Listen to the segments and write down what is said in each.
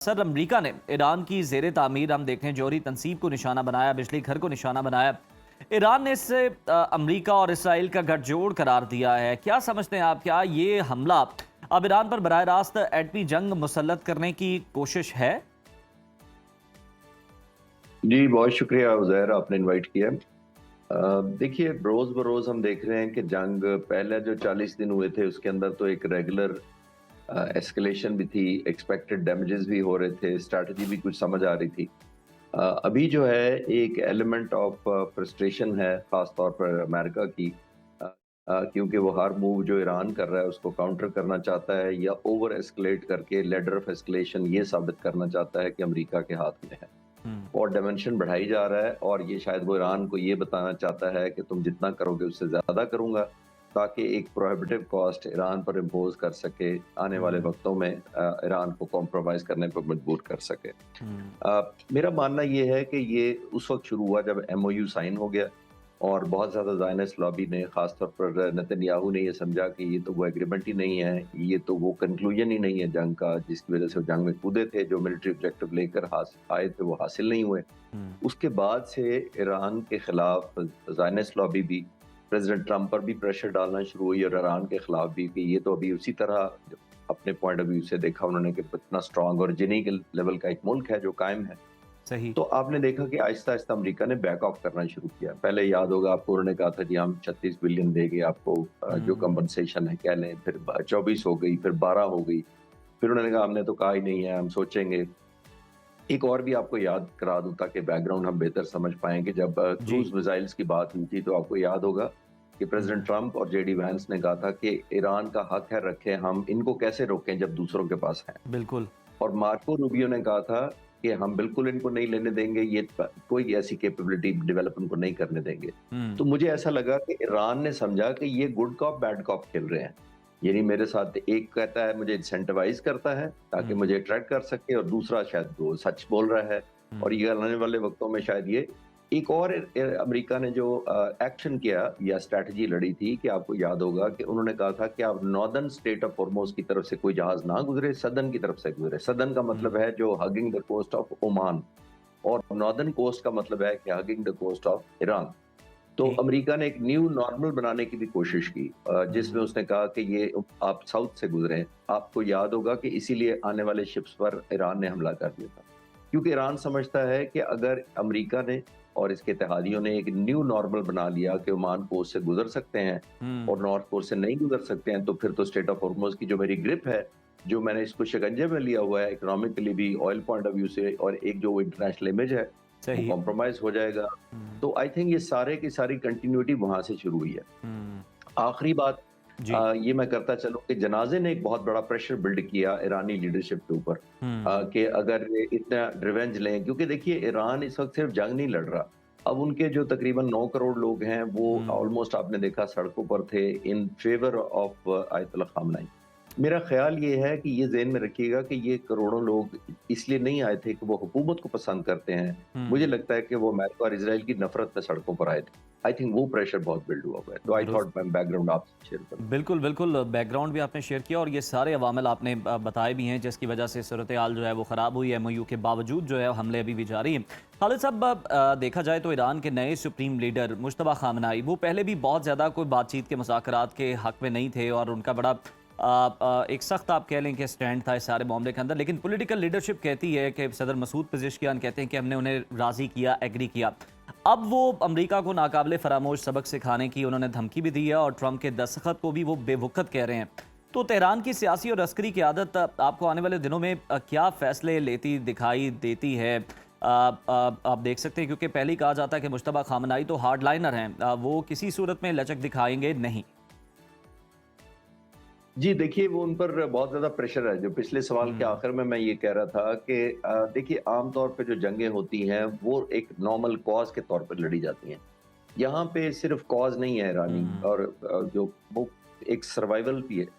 Sir, अमरीका ने Iran की ज़ेर तामीर हम देखें जौहरी तनसीब को निशाना बनाया, बिजली घर को निशाना बनाया। ईरान ने इसे अमरीका और इसराइल का गठजोड़ करार दिया है। क्या समझते हैं आप, क्या ये हमला अब ईरान पर बराह रास्त एटमी जंग मुसल्लत करने की कोशिश है? जी, बहुत शुक्रिया उज़ैर, आपने इनवाइट किया। देखिए, रोज़ बरोज़ हम देख रहे हैं कि जंग पहले जो 40 दिन हुए थे उसके अंदर तो एक रेगुलर एस्केलेशन भी थी, एक्सपेक्टेड डैमेजेस भी हो रहे थे, स्ट्रैटेजी भी कुछ समझ आ रही थी। अभी जो है एक एलिमेंट ऑफ फ्रस्ट्रेशन है, ख़ास तौर पर अमेरिका की, क्योंकि वो हर मूव जो ईरान कर रहा है उसको काउंटर करना चाहता है या ओवर एस्केलेट करके लेडर ऑफ एस्केलेशन ये साबित करना चाहता है कि अमेरिका के हाथ में है। हम्म। और डायमेंशन बढ़ाई जा रहा है और ये शायद वो ईरान को ये बताना चाहता है कि तुम जितना करोगे उससे ज़्यादा करूँगा, ताकि एक प्रोहिबिटिव कॉस्ट ईरान पर इम्पोज़ कर सके, आने वाले हम्म। वक़्तों में ईरान को कॉम्प्रोमाइज़ करने पर मजबूर कर सके। हम्म। मेरा मानना ये है कि ये उस वक़्त शुरू हुआ जब एमओयू साइन हो गया और बहुत ज़्यादा ज़ायनिस्ट लॉबी ने, ख़ास तौर पर नेतन्याहू ने ये समझा कि ये तो वो एग्रीमेंट ही नहीं है, ये तो वो कंक्लूजन ही नहीं है जंग का, जिसकी वज़ह से वो जंग में कूदे थे, जो मिलिट्री ऑब्जेक्टिव लेकर आए थे वो हासिल नहीं हुए। हम्म। उसके बाद से ईरान के खिलाफ ज़ायनिस्ट लॉबी भी प्रेसिडेंट ट्रंप पर भी प्रेशर डालना शुरू हुई और ईरान के खिलाफ भी कि ये तो अभी उसी तरह अपने पॉइंट ऑफ व्यू से देखा उन्होंने कि इतना स्ट्रांग और जिनी के लेवल का एक मुल्क है जो कायम है। सही। तो आपने देखा कि आहिस्ता-आहिस्ता अमेरिका ने बैक ऑफ करना शुरू किया। पहले याद होगा आपको, उन्होंने कहा था जी हम 36 बिलियन देंगे आपको, जो हम्म। कंपनसेशन है कह लें, फिर 24 हो गई, फिर 12 हो गई। फिर उन्होंने कहा हमने तो कहा ही नहीं है, हम सोचेंगे। एक और भी आपको याद करा दूँ ताकि बैकग्राउंड हम बेहतर समझ पाएँ कि जब जी। क्रूज़ मिसाइल्स की बात हुई थी तो आपको याद होगा कि प्रेसिडेंट हम्म। ट्रंप और जेडी वैंस ने कहा था कि ईरान का हक है रखें, हम इनको कैसे रोकें जब दूसरों के पास है। बिल्कुल। और मार्को रूबियो ने कहा था कि हम बिल्कुल इनको नहीं लेने देंगे, ये कोई ऐसी कैपेबिलिटी डेवलप उनको नहीं करने देंगे। हम्म। तो मुझे ऐसा लगा कि ईरान ने समझा कि ये गुड कॉप बैड कॉप खेल रहे हैं। यानी मेरे साथ एक कहता है, मुझे इंसेंटिवाइज़ करता है ताकि हम्म। मुझे अट्रैक्ट कर सके, और दूसरा शायद वो सच बोल रहा है। और हम्म। ये आने वाले वक़्तों में शायद ये एक और अमेरिका ने जो एक्शन किया या स्ट्रैटेजी लड़ी थी कि आपको याद होगा कि उन्होंने कहा था कि आप नॉर्दर्न स्टेट ऑफ हॉर्मोज़ की तरफ से कोई जहाज़ ना गुज़रे, सदर्न की तरफ से गुज़रे। सदर्न का मतलब हम्म। है जो hugging the coast of Oman, और नॉर्दर्न कोस्ट का मतलब है कि hugging the coast of Iran. तो ठीक। अमेरिका ने एक न्यू नॉर्मल बनाने की भी कोशिश की, जिसमें हम्म। उसने कहा कि ये आप साउथ से गुज़रें। आपको याद होगा कि इसीलिए आने वाले शिप्स पर ईरान ने हमला कर दिया था। क्योंकि ईरान समझता है कि अगर अमेरिका ने और इसके इत्तेहादियों ने एक न्यू नॉर्मल बना लिया कि ओमान कोस्ट से गुज़र सकते हैं हम्म। और नॉर्थ कोस्ट से नहीं गुज़र सकते हैं, तो फिर तो स्ट्रेट ऑफ हॉर्मुज़ की जो मेरी ग्रिप है, जो मैंने इसको शिकंजे में लिया हुआ है इकोनॉमिकली भी, ऑयल पॉइंट ऑफ व्यू से, और एक जो इंटरनेशनल इमेज है, वो सही। कॉम्प्रोमाइज़ हो जाएगा। हम्म। तो आई थिंक ये सारे की सारी कंटिन्यूटी वहाँ से शुरू हुई है। हम्म। आखिरी बात जी। ये मैं करता चलूँ कि जनाज़े ने एक बहुत बड़ा प्रेशर बिल्ड किया ईरानी लीडरशिप के ऊपर, हम्म। कि अगर ये इतना रिवेंज लें, क्योंकि देखिए ईरान इस वक़्त सिर्फ जंग नहीं लड़ रहा। अब उनके जो तकरीबन 9 करोड़ लोग हैं वो हम्म। ऑलमोस्ट आपने देखा सड़कों पर थे इन फ़ेवर ऑफ आयतुल्लाह ख़ामनेई। मेरा ख़्याल ये है कि ये ज़हन में रखिएगा कि ये करोड़ों लोग इसलिए नहीं आए थे कि वो हुकूमत को पसंद करते हैं। मुझे हम्म। लगता है कि वो अमेरिका और इज़राइल की नफ़रत में सड़कों पर आए थे। आई थिंक वो प्रेशर बहुत बिल्ड हुआ हुआ है। तो आई दुरुस्त। थॉट मैं बैकग्राउंड आपसे शेयर करूँ। बिल्कुल, बिल्कुल, बैकग्राउंड भी आपने शेयर किया और ये सारे अवामिल आपने बताए भी हैं जिसकी वजह से सूरत-ए-हाल जो है वो ख़राब हुई है। एमओयू के बावजूद जो है हमले अभी भी जारी हैं। खालिद साहब, देखा जाए तो ईरान के नए सुप्रीम लीडर मुज्तबा ख़ामनेई वो पहले भी बहुत ज़्यादा कोई बातचीत के मुज़ाकरात के हक़ में नहीं थे और उनका बड़ा एक सख्त आप कह लें कि स्टैंड था इस सारे मामले के अंदर। लेकिन पॉलिटिकल लीडरशिप कहती है कि सदर मसूद पेज़ेश्कियान कहते हैं कि हमने उन्हें राज़ी किया, एग्री किया। अब वो अमेरिका को नाकाबिले फरामोश सबक सिखाने की उन्होंने धमकी भी दी है और ट्रंप के दस्तखत को भी वो बेवक़्त कह रहे हैं। तो तेहरान की सियासी और अस्करी क़यादत आपको आने वाले दिनों में क्या फ़ैसले लेती दिखाई देती है? आप देख सकते हैं क्योंकि पहले ही कहा जाता है कि मुज्तबा ख़ामनेई तो हार्ड लाइनर हैं, वो किसी सूरत में लचक दिखाएंगे नहीं। जी, देखिए वो उन पर बहुत ज़्यादा प्रेशर है। जो पिछले सवाल के हुँ। आखिर में मैं ये कह रहा था कि देखिए आम तौर पे जो जंगें होती हैं वो एक नॉर्मल कॉज़ के तौर पर लड़ी जाती हैं। यहाँ पे सिर्फ़ कॉज़ नहीं है ईरानी, हुँ। और जो वो एक सर्वाइवल भी है।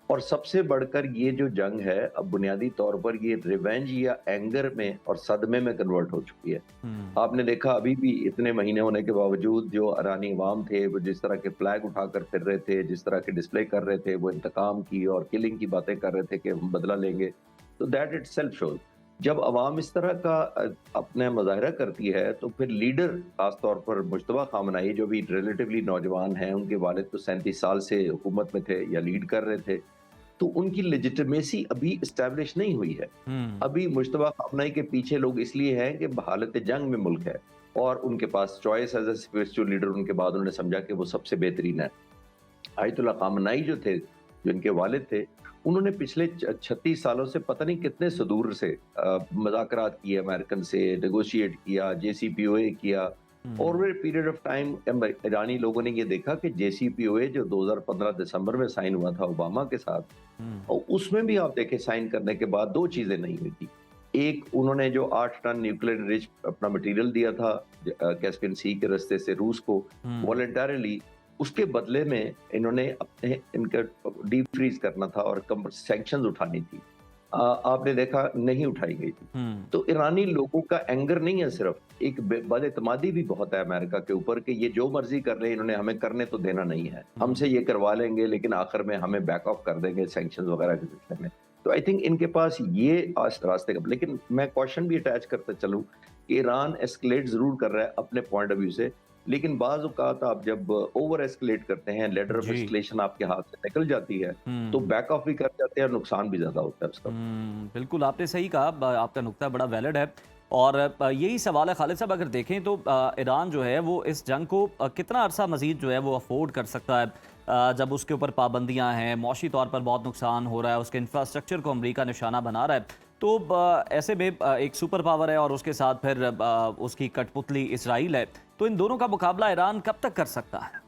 और सबसे बढ़कर ये जो जंग है अब बुनियादी तौर पर ये रिवेंज या एंगर में और सदमे में कन्वर्ट हो चुकी है। हुँ। आपने देखा अभी भी इतने महीने होने के बावजूद जो ईरानी अवाम थे वो जिस तरह के फ्लैग उठाकर फिर रहे थे, जिस तरह के डिस्प्ले कर रहे थे, वो इंतकाम की और किलिंग की बातें कर रहे थे कि हम बदला लेंगे। तो दैट इटसेल्फ शोज़ जब अवाम इस तरह का अपना मुज़ाहिरा करती है तो फिर लीडर ख़ास तौर पर मुज्तबा ख़ामनेई जो भी रिलेटिवली नौजवान हैं, उनके वालिद तो 37 साल से हुकूमत में थे या लीड कर रहे थे, तो उनकी लेजिटिमेसी अभी एस्टैब्लिश नहीं हुई है। हुँ, अभी मुज्तबा ख़ामनेई के पीछे लोग इसलिए हैं कि हालत जंग में मुल्क है और उनके पास choice as a spiritual leader उनके बाद उन्होंने समझा कि वो सबसे बेहतरीन है। आयतुल्लाह ख़ामनेई जो थे, जो इनके वालिद थे, उन्होंने पिछले 36 सालों से पता नहीं कितने सुदूर से मुज़ाकरात किए अमेरिकन से, नेगोशिएट किया, जेसीपीओए किया। Hmm, over a period of time ईरानी लोगों ने ये देखा कि जेसीपीओए जो 2015 दिसंबर में साइन हुआ था ओबामा के साथ, हुँ, और उसमें भी आप देखें साइन करने के बाद 2 चीज़ें नहीं हुई थी। एक, उन्होंने जो 8 टन न्यूक्लियर रिच अपना मटेरियल दिया था कैस्पियन सी के रास्ते से रूस को हुँ, वॉलंटरली, उसके बदले में इन्होंने अपने इनका डीप फ्रीज करना था और सैंक्शंस उठानी थी। आपने देखा नहीं उठाई गई थी। हुँ, तो ईरानी लोगों का एंगर नहीं है सिर्फ, एक बदएतमादी भी बहुत है अमेरिका के ऊपर कि ये जो मर्जी कर रहे हैं, इन्होंने हमें करने तो देना नहीं है। हुँ। हमसे ये करवा लेंगे लेकिन आखिर में हमें बैक ऑफ कर देंगे सैंक्शंस वगैरह के सिलसिले में। तो आई थिंक इनके पास ये रास्ते का, लेकिन मैं क्वेश्चन भी अटैच करते चलूं कि ईरान एस्केलेट जरूर कर रहा है अपने पॉइंट ऑफ व्यू से, लेकिन बाज़ औक़ात आप जब ओवर एस्केलेट करते हैं, लेडर ऑफ जी। एस्केलेशन आपके हाथ से निकल जाती है, तो हुँ, बैक ऑफ भी कर जाते हैं और नुकसान भी ज़्यादा होता है उसका। बिल्कुल आपने सही कहा आपका नुक्ता बड़ा वैलिड है और यही सवाल है खालिद साहब अगर देखें तो ईरान जो है वो इस जंग को कितना अरसा मज़ीद जो है वो अफ़ोर्ड कर सकता है जब उसके ऊपर पाबंदियाँ हैं, मौशी तौर पर बहुत नुकसान हो रहा है, उसके इंफ्रास्ट्रक्चर को अमरीका निशाना बना रहा है। तो ऐसे में एक सुपर पावर है और उसके साथ फिर उसकी कठपुतली इसराइल है। तो इन दोनों का मुकाबला ईरान कब तक कर सकता है?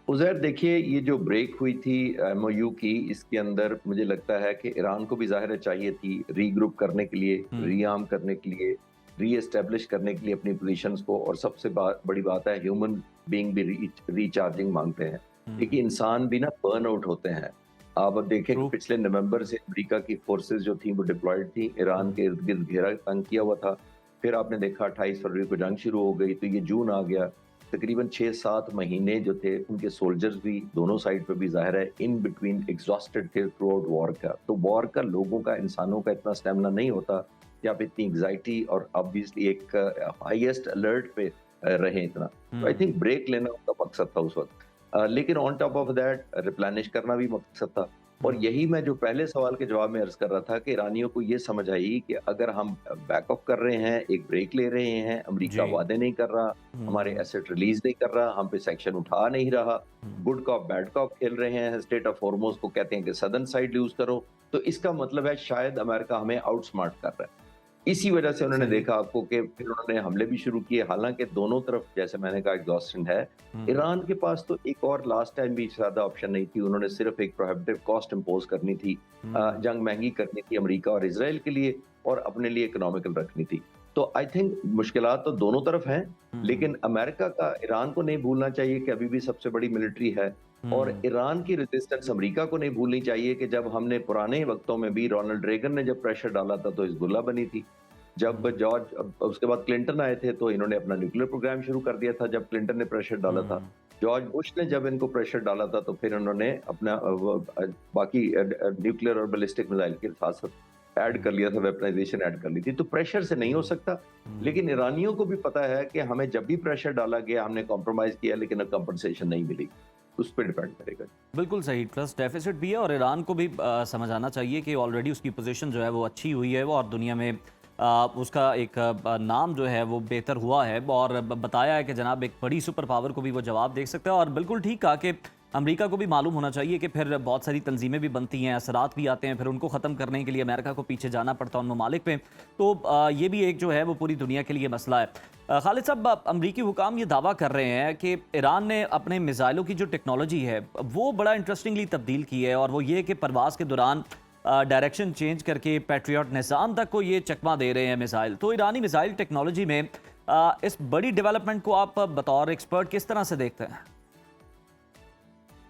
उज़ैर देखिए, ये जो ब्रेक हुई थी एमओयू की, इसके अंदर मुझे लगता है कि ईरान को भी ज़ाहिर चाहिए थी रीग्रुप करने के लिए, हुँ, रीआर्म करने के लिए, रीएस्टैब्लिश करने के लिए अपनी पोज़ीशंस को, और सबसे बड़ी बात है ह्यूमन बीइंग भी रिचार्जिंग माँगते हैं। हुँ, देखिए इंसान भी ना बर्न आउट होते हैं। आप अब देखें कि ट्रू। पिछले नवंबर से अमेरिका की फोर्सेज़ जो थी वो डिप्लॉयड थी, ईरान हुँ, के इर्द-गिर्द घेरा तंग किया हुआ था। फिर आपने देखा 28 फरवरी को जंग शुरू हो गई, तो ये जून आ गया। तकरीबन 6-7 महीने जो थे उनके सोल्जर्स भी दोनों साइड पे भी ज़ाहिर है इन बिटवीन एग्ज़ॉस्टेड थे थ्रू आउट वॉर का। तो वॉर का लोगों का, इंसानों का इतना स्टैमिना नहीं होता कि आप इतनी एंग्ज़ायटी और ऑब्वियसली एक हाईएस्ट अलर्ट पे रहें इतना। तो आई हुँ, थिंक ब्रेक लेना उनका मकसद था उस वक़्त। लेकिन on top of that replenish करना भी मकसद था। और हुँ, यही मैं जो पहले सवाल के जवाब में अर्ज़ कर रहा था कि ईरानियों को ये समझ आई कि अगर हम बैक ऑफ कर रहे हैं, एक ब्रेक ले रहे हैं, अमेरिका जी। वादे नहीं कर रहा, हमारे हुँ, एसेट रिलीज़ नहीं कर रहा, हम पे सेक्शन उठा नहीं रहा, हुँ, गुड कॉप बैड कॉप खेल रहे हैं, स्ट्रेट ऑफ हॉर्मुज़ को कहते हैं कि सदर्न साइड यूज़ करो, तो इसका मतलब है शायद अमेरिका हमें आउटस्मार्ट कर रहा है। इसी वजह से उन्होंने सही। देखा आपको कि फिर उन्होंने हमले भी शुरू किए, हालाँकि दोनों तरफ जैसे मैंने कहा एग्ज़ॉस्शन है। हुँ, ईरान के पास तो एक और लास्ट टाइम भी ज़्यादा ऑप्शन नहीं थी, उन्होंने सिर्फ़ एक प्रोहिबिटिव कॉस्ट इम्पोज़ करनी थी। हुँ, जंग महँगी करनी थी अमेरिका और इज़राइल के लिए और अपने लिए इकोनॉमिकल रखनी थी। तो आई थिंक मुश्किलात तो दोनों तरफ हैं, हुँ, लेकिन अमेरिका का ईरान को नहीं भूलना चाहिए कि अभी भी सबसे बड़ी मिलिट्री है, और हुँ, ईरान की रेजिस्टेंस अमेरिका को नहीं भूलनी चाहिए कि जब हमने पुराने वक़्तों में भी रोनाल्ड रेगन ने जब प्रेशर डाला था तो हिज़्बुल्लाह बनी थी। जब हुँ, जॉर्ज उसके बाद क्लिंटन आए थे तो इन्होंने अपना न्यूक्लियर प्रोग्राम शुरू कर दिया था जब क्लिंटन ने प्रेशर डाला था। हुँ, जॉर्ज बुश ने जब इनको प्रेशर डाला था तो फिर उन्होंने अपना बाकी न्यूक्लियर और बैलिस्टिक मिसाइल के साथ-साथ ऐड कर हुँ, लिया था, वेपनाइजेशन ऐड कर ली थी। तो प्रेशर से नहीं हो हुँ, सकता, हुँ। लेकिन ईरानियों को भी पता है कि हमें जब भी प्रेशर डाला गया हमने कॉम्प्रोमाइज़ किया लेकिन अब कंपनसेशन नहीं मिली। उस पे डिपेंड करेगा। बिल्कुल सही, ट्रस्ट डेफ़िसिट भी है और ईरान को भी समझ आना चाहिए कि ऑलरेडी उसकी पोज़ीशन जो है वो अच्छी हुई है वो और दुनिया में उसका एक नाम जो है वो बेहतर हुआ है और बताया है कि जनाब एक बड़ी सुपर पावर को भी वो जवाब दे सकता है और बिल्कुल ठीक कहा कि अमेरिका को भी मालूम होना चाहिए कि फिर बहुत सारी तंजीमें भी बनती हैं, असरात भी आते हैं, फिर उनको ख़त्म करने के लिए अमेरिका को पीछे जाना पड़ता है उन ममालिक पे। तो ये भी एक जो है वो पूरी दुनिया के लिए मसला है। खालिद साहब अमरीकी हुकाम ये दावा कर रहे हैं कि ईरान ने अपने मिसाइलों की जो टेक्नोलॉजी है वो बड़ा इंटरेस्टिंगली तब्दील की है और वो ये कि परवाज़ के दौरान डायरेक्शन चेंज करके पैट्रियट निज़ाम तक को ये चकमा दे रहे हैं मिसाइल। तो ईरानी मिसाइल टेक्नोलॉजी में इस बड़ी डेवलपमेंट को आप बतौर एक्सपर्ट किस तरह से देखते हैं?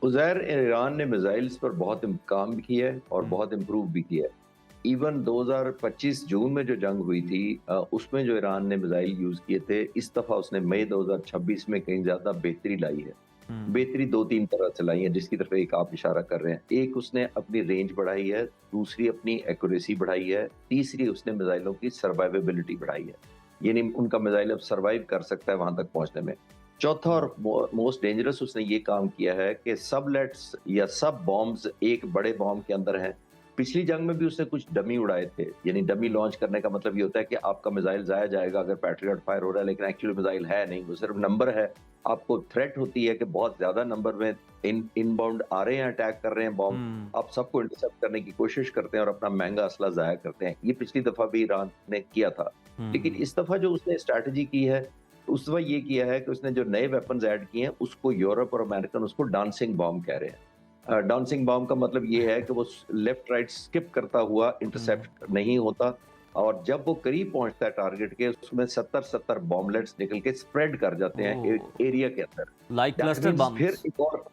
उज़ैर, ईरान ने मिसाइल्स पर बहुत काम भी किया है और हुँ, बहुत इम्प्रूव भी किया है। इवन 2025 जून में जो जंग हुई थी उसमें जो ईरान ने मिसाइल यूज़ किए थे, इस दफ़ा उसने मई 2026 में कहीं ज़्यादा बेहतरी लाई है। बेहतरी 2-3 तरह से लाई है, जिसकी तरफ एक आप इशारा कर रहे हैं। एक, उसने अपनी रेंज बढ़ाई है, दूसरी अपनी एक्यूरेसी बढ़ाई है, तीसरी उसने मिसाइलों की सर्वाइवेबिलिटी बढ़ाई है। यानी उनका मिसाइल अब सर्वाइव कर सकता है वहां तक पहुंचने में। चौथा और मोस्ट डेंजरस उसने ये काम किया है कि सबलेट्स या सब बॉम्ब्स एक बड़े बॉम्ब के अंदर हैं। पिछली जंग में भी उसने कुछ डमी उड़ाए थे, यानी डमी लॉन्च करने का मतलब ये होता है कि आपका मिसाइल जाया जाएगा अगर पैट्रियट फायर हो रहा है, लेकिन एक्चुअली मिसाइल है नहीं, वो सिर्फ नंबर है। आपको थ्रेट होती है कि बहुत ज्यादा नंबर में इनबाउंड आ रहे हैं, अटैक कर रहे हैं बॉम्ब, आप सबको इंटरसेप्ट करने की कोशिश करते हैं और अपना महंगा असला जाया करते हैं। ये पिछली दफा भी ईरान ने किया था, लेकिन इस दफा जो उसने स्ट्रैटेजी की है, उस दफा ये किया है कि उसने जो नए वेपन्स ऐड किए हैं, उसको यूरोप और अमेरिकन उसको डांसिंग बॉम्ब कह रहे हैं। डांसिंग बॉम्ब का मतलब ये है कि वो लेफ्ट राइट स्किप करता हुआ इंटरसेप्ट नहीं होता, और जब वो करीब पहुंचता है टारगेट के, उसमें 70-70 बॉम्बलेट्स निकल के स्प्रेड कर जाते हैं एरिया के अंदर। Like That cluster means bums. फिर एक और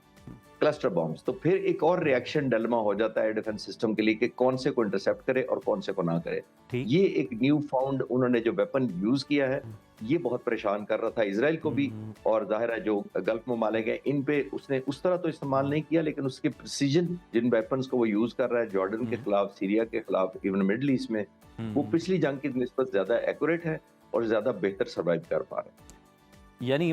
क्लस्टर बॉम्ब्स, तो फिर एक और रिएक्शन डिलेमा हो जाता है डिफेंस सिस्टम के लिए कि कौन से को इंटरसेप्ट करे और कौन से को ना करे। ठीक। ये एक न्यू फाउंड उन्होंने जो वेपन यूज किया है, ये बहुत परेशान कर रहा था इसराइल को भी, और जाहिर है जो गल्फ ममालिक है इन पे उसने उस तरह तो इस्तेमाल नहीं किया, लेकिन उसके प्रिसीजन जिन वेपन्स को वो यूज कर रहा है जॉर्डन के खिलाफ, सीरिया के खिलाफ, इवन मिडल ईस्ट में, वो पिछली जंग की निस्बत ज्यादा एक्यूरेट है और ज्यादा बेहतर सर्वाइव कर पा रहे हैं। यानी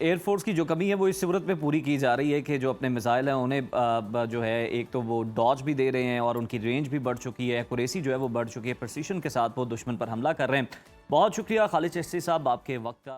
एयरफोर्स की जो कमी है वो इस सूरत में पूरी की जा रही है कि जो अपने मिसाइल हैं उन्हें जो है एक तो वो डॉज भी दे रहे हैं और उनकी रेंज भी बढ़ चुकी है, एक्यूरेसी जो है वो बढ़ चुकी है, प्रिसीशन के साथ वो दुश्मन पर हमला कर रहे हैं। बहुत शुक्रिया खालिद चिश्ती साहब आपके वक्त का।